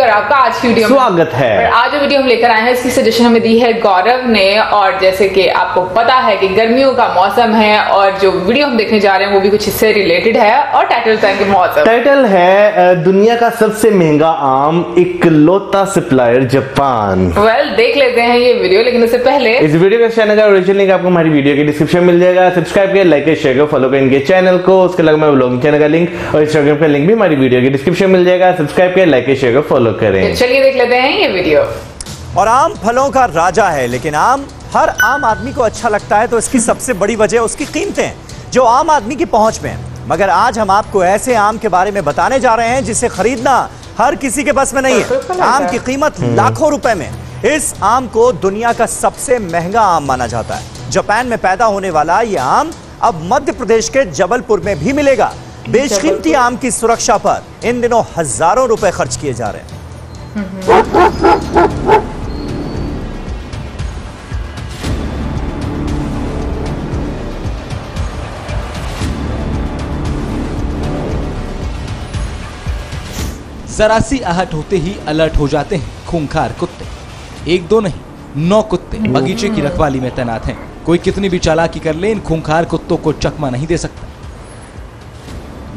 और आपका आज की वीडियो में स्वागत है। और आज जो वीडियो हम लेकर आए हैं इसकी सजेशन हमें दी है गौरव ने। और जैसे कि आपको पता है कि गर्मियों का मौसम है और जो वीडियो हम देखने जा रहे हैं वो भी कुछ इससे रिलेटेड है और टाइटल है मौसम। टाइटल है दुनिया का सबसे महंगा आम इकलौता सप्लायर जापान। देख लेते हैं ये वीडियो, लेकिन उससे पहले इस वीडियो का चैनल का ओरिजिनल लिंक आपको हमारी वीडियो के डिस्क्रिप्शन में मिल जाएगा। सब्सक्राइब करें, लाइक करें, शेयर करें, फॉलो करें इनके चैनल को। उसके अलावा मैं व्लॉगिंग चैनल का लिंक और इंस्टाग्राम का लिंक भी हमारी वीडियो के डिस्क्रिप्शन में मिल जाएगा। सब्सक्राइब करें, लाइक करें, शेयर करें, फॉलो करें। चलिए देख लेते हैं ये वीडियो। और आम फलों का राजा है, लेकिन आम हर आम आदमी को अच्छा लगता है, तो इसकी सबसे बड़ी वजह उसकी कीमतें जो आम आदमी की पहुंच में है। मगर आज हम आपको ऐसे आम के बारे में बताने जा रहे हैं जिसे खरीदना हर किसी के बस में नहीं है। आम की कीमत लाखों रुपए में। इस आम को दुनिया का सबसे महंगा आम माना जाता है। जापान में पैदा होने वाला यह आम अब मध्य प्रदेश के जबलपुर में भी मिलेगा। बेशकीमती आम की सुरक्षा पर इन दिनों हजारों रुपए खर्च किए जा रहे हैं। जरा सी आहट होते ही अलर्ट हो जाते हैं खूंखार कुत्ते। एक दो नहीं, 9 कुत्ते बगीचे की रखवाली में तैनात हैं। कोई कितनी भी चालाकी कर ले, इन खूंखार कुत्तों को चकमा नहीं दे सकता।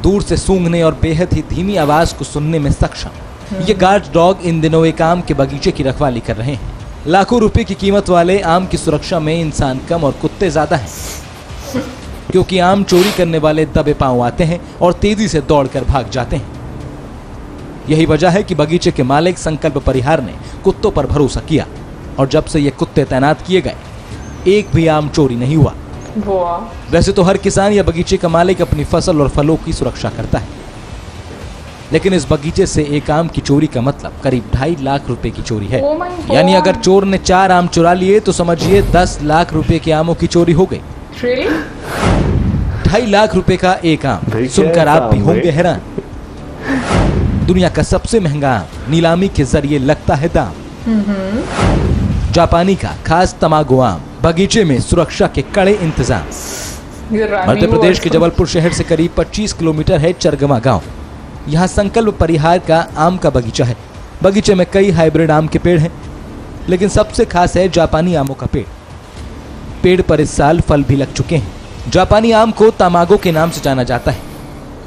दूर से सूंघने और बेहद ही धीमी आवाज को सुनने में सक्षम ये गार्ड डॉग इन दिनों एक आम के बगीचे की रखवाली कर रहे हैं। लाखों रुपए की कीमत वाले आम की सुरक्षा में इंसान कम और कुत्ते ज्यादा हैं, क्योंकि आम चोरी करने वाले दबे पांव आते हैं और तेजी से दौड़कर भाग जाते हैं। यही वजह है कि बगीचे के मालिक संकल्प परिहार ने कुत्तों पर भरोसा किया और जब से ये कुत्ते तैनात किए गए एक भी आम चोरी नहीं हुआ। वैसे तो हर किसान या बगीचे का मालिक अपनी फसल और फलों की सुरक्षा करता है, लेकिन इस बगीचे से एक आम की चोरी का मतलब करीब 2.5 लाख रुपए की चोरी है। यानी अगर चोर ने 4 आम चुरा लिए तो समझिए 10 लाख रुपए के आमों की चोरी हो गई। 2.5 लाख रुपए का एक आम सुनकर आप भी होंगे हैरान। दुनिया का सबसे महंगा आम नीलामी के जरिए लगता है दाम। जापानी का खास तमागो आम, बगीचे में सुरक्षा के कड़े इंतजाम। मध्य प्रदेश के जबलपुर शहर से करीब 25 किलोमीटर है चरगमा गांव। यहाँ संकल्प परिहार का आम का बगीचा है। बगीचे में कई हाइब्रिड आम के पेड़ हैं, लेकिन सबसे खास है जापानी आमों का पेड़। पेड़ पर इस साल फल भी लग चुके हैं। जापानी आम को तमागो के नाम से जाना जाता है।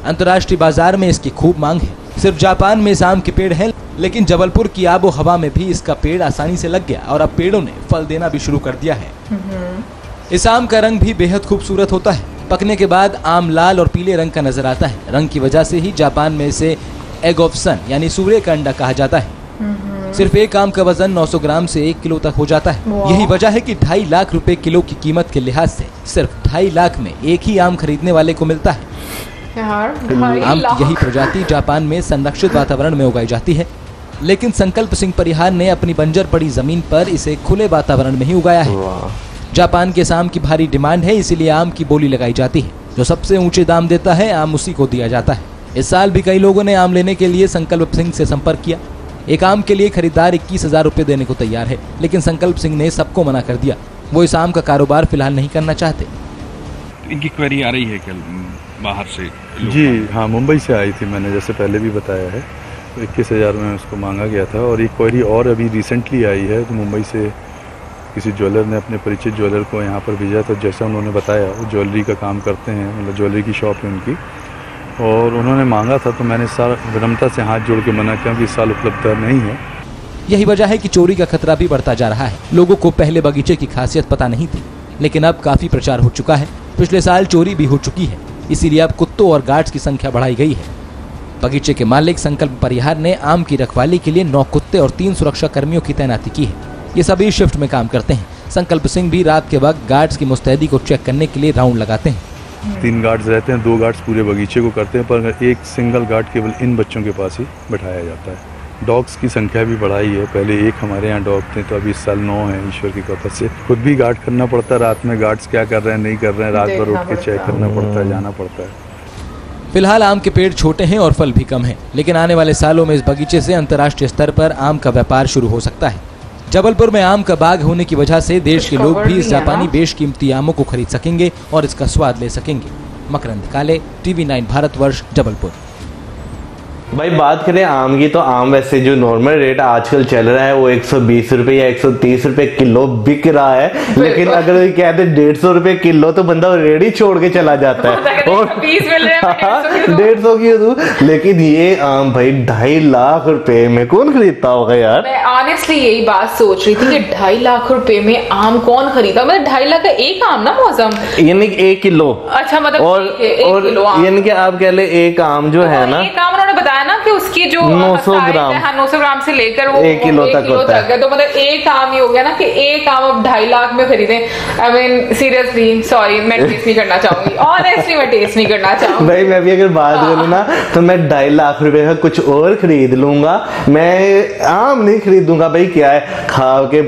अंतर्राष्ट्रीय बाजार में इसकी खूब मांग है। सिर्फ जापान में इस आम के पेड़ हैं, लेकिन जबलपुर की आबो हवा में भी इसका पेड़ आसानी से लग गया और अब पेड़ों ने फल देना भी शुरू कर दिया है। इस आम का रंग भी बेहद खूबसूरत होता है। पकने के बाद आम लाल और पीले रंग का नजर आता है। रंग की वजह से ही जापान में इसे एग ऑफ सन यानी सूर्य का अंडा कहा जाता है। सिर्फ एक आम का वजन 900 ग्राम से 1 किलो तक हो जाता है। यही वजह है कि 2.5 लाख रुपए किलो की कीमत के लिहाज से सिर्फ 2.5 लाख में एक ही आम खरीदने वाले को मिलता है। आम की यही प्रजाति जापान में संरक्षित वातावरण में उगाई जाती है, लेकिन संकल्प सिंह परिहार ने अपनी बंजर पड़ी जमीन पर इसे खुले वातावरण में ही उगाया है। जापान के आम की भारी डिमांड है, इसीलिए आम की बोली लगाई जाती है। जो सबसे ऊंचे दाम देता है आम उसी को दिया जाता है। इस साल भी कई लोगों ने आम लेने के लिए संकल्प सिंह से संपर्क किया। एक आम के लिए खरीदार 21,000 रुपए देने को तैयार है, लेकिन संकल्प सिंह ने सबको मना कर दिया। वो इस आम का कारोबार फिलहाल नहीं करना चाहते। इनकी क्वेरी आ रही है क्या बाहर से? जी हाँ, मुंबई से आई थी, मैंने जैसे पहले भी बताया है। तो 21,000 में उसको मांगा गया था। और एक क्वेरी और अभी रिसेंटली आई है, तो मुंबई से किसी ज्वेलर ने अपने परिचित ज्वेलर को यहाँ पर भेजा था। जैसा उन्होंने बताया वो ज्वेलरी का काम करते हैं, मतलब ज्वेलरी की शॉप है उनकी, और उन्होंने मांगा था। तो मैंने सारा विनम्रता से हाथ जोड़ के मना किया कि इस साल उपलब्ध नहीं है। यही वजह है कि चोरी का खतरा भी बढ़ता जा रहा है। लोगों को पहले बगीचे की खासियत पता नहीं थी, लेकिन अब काफी प्रचार हो चुका है। पिछले साल चोरी भी हो चुकी है, इसीलिए अब कुत्तों और गार्ड्स की संख्या बढ़ाई गई है। बगीचे के मालिक संकल्प परिहार ने आम की रखवाली के लिए 9 कुत्ते और 3 सुरक्षा कर्मियों की तैनाती की है। ये सभी शिफ्ट में काम करते हैं। संकल्प सिंह भी रात के वक्त गार्ड्स की मुस्तैदी को चेक करने के लिए राउंड लगाते हैं। 3 गार्ड्स रहते हैं, 2 गार्ड्स पूरे बगीचे को करते हैं, पर एक सिंगल गार्ड केवल इन बच्चों के पास ही बैठाया जाता है। डॉग्स की संख्या भी बढ़ाई है। पहले एक हमारे यहाँ डॉग थे, तो अभी इस साल 9 हैं ईश्वर की कृपा से। खुद भी गार्ड करना पड़ता है रात में, गार्ड्स क्या कर रहे हैं नहीं कर रहे हैं, रात भर उठ के चेक करना पड़ता है, जाना पड़ता है। फिलहाल आम के पेड़ छोटे हैं और फल भी कम हैं, लेकिन आने वाले सालों में इस बगीचे से अंतर्राष्ट्रीय स्तर पर आम का व्यापार शुरू हो सकता है। जबलपुर में आम का बाग होने की वजह से देश के लोग भी इस जापानी बेशकीमती आमों को खरीद सकेंगे और इसका स्वाद ले सकेंगे। मकरंद काले, TV9 भारतवर्ष, जबलपुर। भाई बात करें आम की, तो आम वैसे जो नॉर्मल रेट आजकल चल रहा है वो 120 रुपए या 130 रुपए किलो बिक रहा है, लेकिन अगर कहते 150 रुपए किलो तो बंदा रेडी छोड़ के चला जाता है और 150 की दूं, लेकिन ये आम भाई 2.5 लाख रुपए में कौन खरीदता होगा यार। मैं ऑनेस्टली यही बात सोच रही थी कि 2.5 लाख रुपए में आम कौन खरीदा, मतलब 2.5 लाख का एक आम ना मौसम, यानी 1 किलो। अच्छा मतलब और यानी कि आप कह ले एक आम जो है ना, एक आम उन्होंने बताया ना कि उसकी जो 900 ग्राम, हाँ 900 ग्राम से लेकर वो 1 किलो तक होता है। तो मतलब एक आम ही हो गया ना कि एक आम अब 2.5 लाख में खरीदे। आई मीन सीरियसली सॉरी, मैं टेस्ट नहीं करना चाहूंगी, ऑनेस्टली मैं टेस्ट नहीं करना चाहूंगी भाई। मैं भी अगर बात करूँ ना तो मैं 2.5 लाख रुपए का कुछ और खरीद लूंगा, मैं आम नहीं खरीदूंगा भाई। क्या है, खा के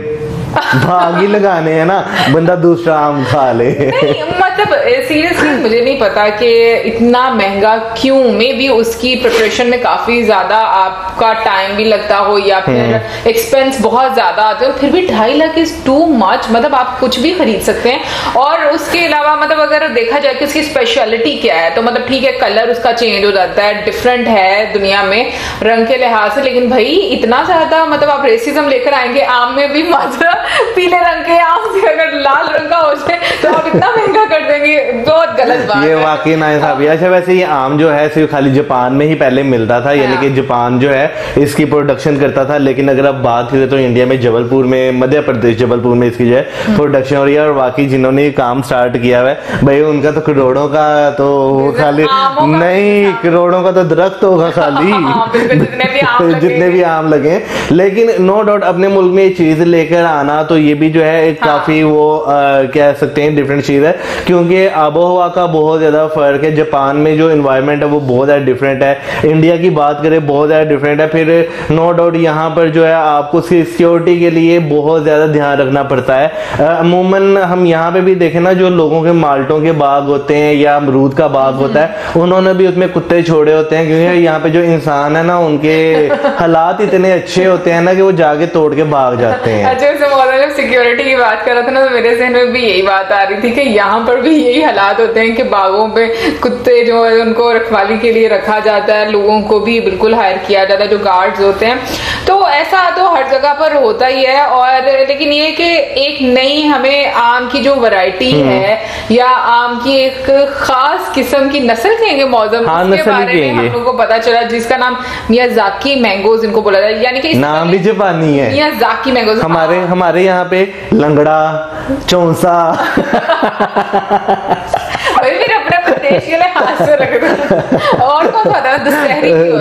भाग ही लगाने हैं ना, बंदा दूसरा आम खा ले। नहीं मतलब सीरियसली मुझे नहीं पता कि इतना महंगा क्यों, मे भी उसकी प्रिपरेशन में काफी ज्यादा आपका टाइम भी लगता हो या फिर एक्सपेंस बहुत ज्यादा आते हो, फिर भी 2.5 लाख इज टू मच। मतलब आप कुछ भी खरीद सकते हैं। और उसके अलावा मतलब अगर देखा जाए कि उसकी स्पेशलिटी क्या है, तो मतलब ठीक है कलर उसका चेंज हो जाता है, डिफरेंट है दुनिया में रंग के लिहाज से, लेकिन भाई इतना ज्यादा मतलब आप रेसिज्म लेकर आएंगे आम में भी, मतलब पीले रंग के आम से अगर लाल रंग का हो जाए तो आप इतना महंगा कर देंगे, बहुत गलत बात ये वाकई नाइंसाफी। अच्छा वैसे ये आम जो है सिर्फ खाली जापान में ही पहले मिलता था, यानी कि जापान जो है इसकी प्रोडक्शन करता था, लेकिन अगर आप बात करें तो इंडिया में जबलपुर में, मध्य प्रदेश जबलपुर में इसकी जो है प्रोडक्शन हो रही है। और बाकी जिन्होंने काम स्टार्ट किया है भाई उनका तो करोड़ों का, तो खाली नहीं करोड़ों का तो दरख्त होगा खाली जितने भी आम लगे। लेकिन नो डाउट अपने मुल्क में ये चीज लेकर आना तो ये भी जो है एक काफी वो कह सकते हैं डिफरेंट चीज है, क्योंकि आबोहवा का बहुत ज्यादा फर्क है। जापान में जो एनवायरनमेंट है वो बहुत ज्यादा डिफरेंट है, इंडिया की बात करें बहुत ज्यादा डिफरेंट है। फिर नो डाउट यहाँ पर जो है आपको सिक्योरिटी के लिए बहुत ज्यादा ध्यान रखना पड़ता है। अमूमन हम यहाँ पे भी देखें ना, जो लोगों के माल्टों के बाग होते हैं या अमरूद का बाग होता है, उन्होंने भी उसमें कुत्ते छोड़े होते हैं, क्योंकि यहाँ पे जो इंसान है ना उनके हालात इतने अच्छे होते हैं ना कि वो जाके तोड़ के भाग जाते हैं। अच्छा जब सिक्योरिटी की बात कर रहा था ना, तो मेरे जहन में भी यही बात आ रही थी कि यहाँ पर भी यही हालात होते हैं कि बागों पे कुत्ते जो है उनको रखवाली के लिए रखा जाता है, लोगों को भी बिल्कुल हायर किया जाता है जो गार्ड्स होते हैं। तो ऐसा तो हर जगह पर होता ही है। और लेकिन ये कि एक नई हमें आम की जो वैरायटी है या आम की एक खास किस्म की नस्ल कहेंगे मौसम, उसके बारे में हम लोगों को पता चला, जिसका नाम मियाजाकी मैंगोज इनको बोला जाए, यानी कि नाम भी जापानी है मियाजाकी मैंगोज। हमारे यहाँ पे लंगड़ा चौंसा फिर अपने प्रदेश के लिए हाथ से रख दो। और कौन सा होता है,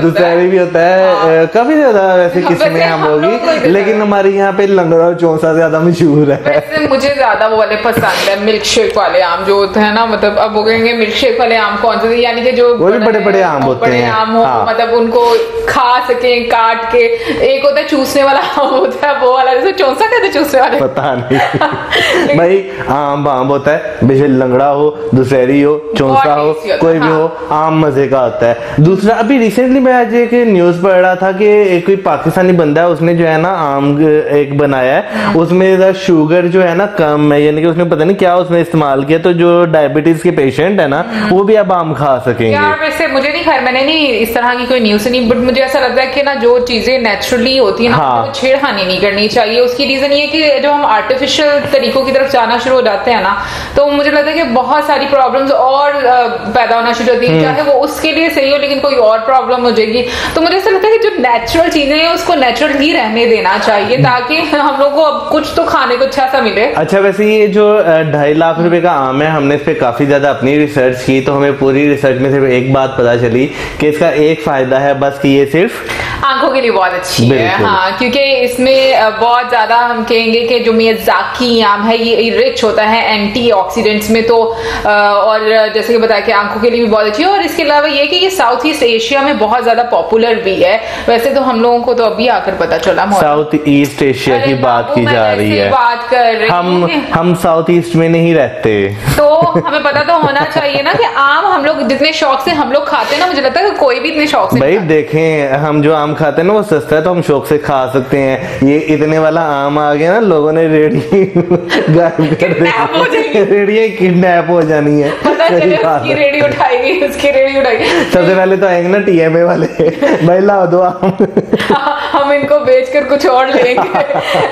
दुशहरी भी होता है। काफी ज्यादा वैसे किस्में हम लोग, लेकिन हमारे यहाँ पे लंगड़ा और चौंसा ज्यादा मशहूर है। वैसे मुझे ज्यादा वो वाले पसंद है, मिल्क शेक वाले आम जो होते हैं ना, मतलब अब वो कहेंगे मिल्क शेक वाले आम कौन से, यानी कि जो बड़े बड़े आम होते हैं, आम हो मतलब उनको खा सके काट के। एक होता है चूसने वाला आम होता है, वो वाला जैसे चौंसा कहते चूसने वाले, पता नहीं भाई। आम होता है, बेशक लंगड़ा हो, दुशहरी हो, चौंसा हो, कोई भी हो, आम मजे का होता है। दूसरा अभी रिसेंटली मैं आज एक न्यूज पढ़ रहा था कि एक कोई पाकिस्तानी बंदा है, उसने जो है ना आम एक बनाया है, उसमें शुगर जो है ना कम है, यानी कि उसने पता नहीं क्या उसमें इस्तेमाल किया, तो जो डायबिटीज के पेशेंट है ना वो भी अब आम खा सकेंगे। यार वैसे मुझे नहीं, खैर मैंने नहीं इस तरह की कोई न्यूज नहीं, बट मुझे ऐसा लगता है कि ना जो चीजें नेचुरली होती है ना, तो छेड़खानी नहीं करनी चाहिए। उसकी रीजन ये कि जो हम आर्टिफिशियल तरीकों की तरफ जाना शुरू हो जाते हैं ना, तो मुझे लगता है कि बहुत सारी प्रॉब्लम्स और पैदा होना शुरू होती है, चाहे वो उसके लिए सही हो लेकिन कोई और प्रॉब्लम हो जाएगी। तो मुझे ऐसा लगता है कि जो नेचुरल चीजें हैं उसको नेचुरल ही रहने देना चाहिए, ताकि हम लोग को अब कुछ तो खाने को अच्छा सा मिले। अच्छा वैसे ये जो 2.5 लाख रुपए का आम है, हमने इस पे काफी ज्यादा अपनी रिसर्च की, तो हमें पूरी रिसर्च में सिर्फ एक बात पता चली कि इसका एक फायदा है बस, कि ये सिर्फ आंखों के लिए बहुत अच्छी है। हाँ, क्योंकि इसमें बहुत ज्यादा हम कहेंगे कि जो मियाजाकी आम है ये रिच होता है एंटीऑक्सीडेंट्स में, तो और जैसे कि बताया कि आंखों के लिए भी बहुत अच्छी है। और इसके अलावा ये कि ये साउथ ईस्ट एशिया में बहुत ज्यादा पॉपुलर भी है। वैसे तो हम लोगों को तो अभी आकर पता चला साउथ ईस्ट एशिया की बात की जा रही है, बात कर रहे हम साउथ ईस्ट में नहीं रहते, तो हमें पता तो होना चाहिए ना कि आम हम लोग जितने शौक से हम लोग खाते हैं ना, मुझे लगता है कि कोई भी इतने शौक से भाई देखें, हम जो आम खाते हैं ना वो सस्ता है तो हम शौक से खा सकते हैं। ये इतने वाला आम आ गया ना, लोगों ने रेडी गायब कर दी, रेडियां किडनैप हो जानी है। पता चले उसकी रेडी उठाएगी, उसकी रेडी उठाएगी। सबसे पहले तो आएंगे ना TMA वाले, भाई लाओ दो आम। हम इनको बेचकर कुछ और लेंगे।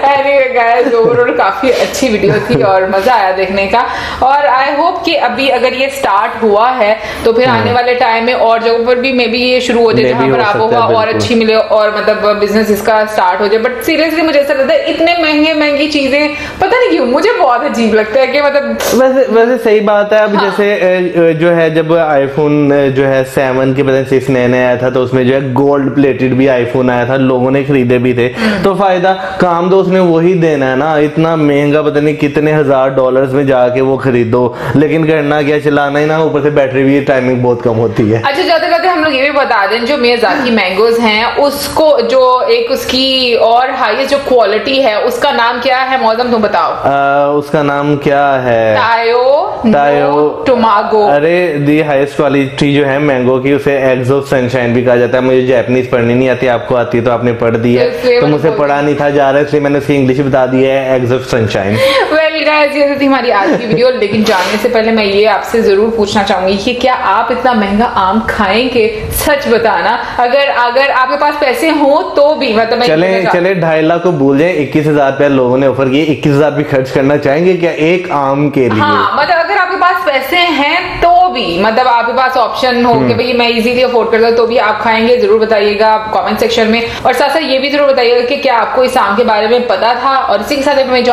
Anyway guys, ओवरऑल काफी अच्छी वीडियो थी और मजा आया देखने का। और आई होप कि अभी अगर ये स्टार्ट हुआ है तो फिर आने वाले टाइम में और जगहों पर भी मे बी ये शुरू हो जाए जहां पर आबोहवा और अच्छी मिले और मतलब बिजनेस इसका स्टार्ट हो जाए। बट सीरियसली मुझे ऐसा लगता है इतने महंगी चीजें, पता नहीं क्यों मुझे बहुत अजीब लगता है कि मतलब वैसे सही बात है। अब हाँ। जैसे जो है जब आईफोन जो है 7 के पता 6 नए आया था तो उसमें जो है गोल्ड प्लेटेड भी आईफोन आया था, लोगों ने खरीदे भी थे। तो फायदा काम तो उसने वही देना है ना, इतना महंगा पता नहीं कितने $1000 में जाके वो खरीदो, लेकिन करना क्या, चलाना ही ना, ऊपर से बैटरी भी टाइमिंग बहुत कम होती है। अच्छा जाते जाते हम लोग ये भी बता दें, जो मियाज़ाकी मैंगोज हैं उसको जो एक उसकी और हाईएस्ट जो क्वालिटी है उसका नाम क्या है मौसम, तुम बताओ। उसका नाम क्या है? टायो टोमागो। अरे दी हाईएस्ट क्वालिटी जो है मैंगो की उसे एग्स ऑफ सनशाइन भी कहा जाता है। मुझे जैपनीज पढ़नी नहीं आती, आपको आती है तो आपने पढ़ दी है, तो मुझे पढ़ा नहीं था जा रहा है इसलिए मैंने उसकी इंग्लिश बता दी है, eggs of sunshine. Well guys, ये थी हमारी आज की वीडियो। लेकिन जानने से पहले मैं ये आपसे जरूर पूछना चाहूंगी कि क्या आप इतना महंगा आम खाएंगे? सच बताना, अगर आपके पास पैसे हो तो भी। मतलब चले 2.5 लाख को भूल जाए, 21,000 रुपया लोगों ने ऑफर किए, 21,000 भी खर्च करना चाहेंगे क्या एक आम के लिए? हाँ, मतलब अगर आपके पास पैसे हैं तो भी, मतलब आपके पास ऑप्शन हो कि भाई मैं इजीली अफोर्ड करता हूं तो भी आप खाएंगे? जरूर बताइएगा कमेंट सेक्शन में। और साथ साथ ये भी जरूर बताइएगा कि क्या आपको इस आम के बारे में पता था। और इसी के साथ मैं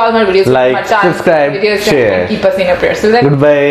like, subscribe, share, good bye.